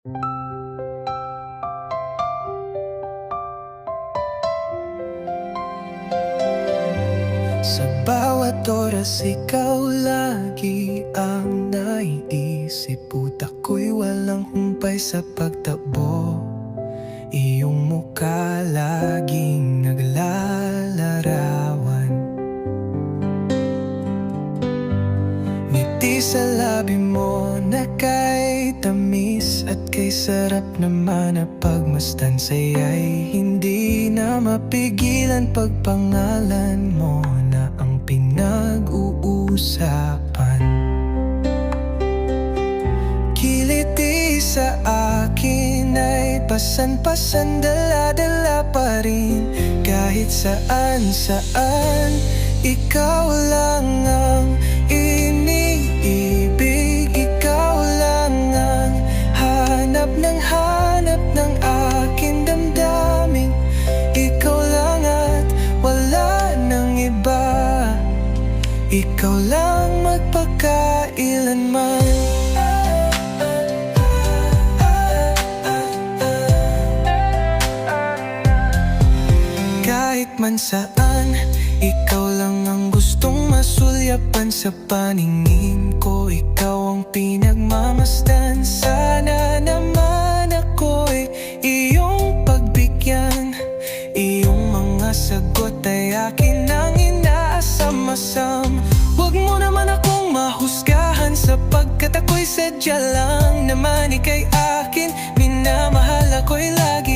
Sa bawat oras ikaw lagi ang naiisip. Puta ko'y walang humpay sa pagtakbo. Iyong mukha laging naglalarawan. Ngiti sa labi mo na kay tamis at kay sarap naman na pagmasdan. Sa'yo'y hindi na mapigilan pagpangalan mo na ang pinag-uusapan. Kiliti sa akin ay pasan-pasan, dala-dala pa rin. Kahit saan-saan, ikaw lang ang iniibig. Ikaw lang ang hanap ng aking damdamin. Ikaw lang at wala nang iba. Ikaw lang magpakailanman. Kahit man saan, ikaw lang ang gustong masulyapan sa paningin ko. Ikaw ang pinagmamasdan. Sana naman ako'y iyong pagbigyan. Iyong mga sagot ay akin ang inaasam-asam. Huwag mo naman akong mahusgahan, sapagkat ako'y sadya lang naman ika'y akin. Minamahal ako'y lagi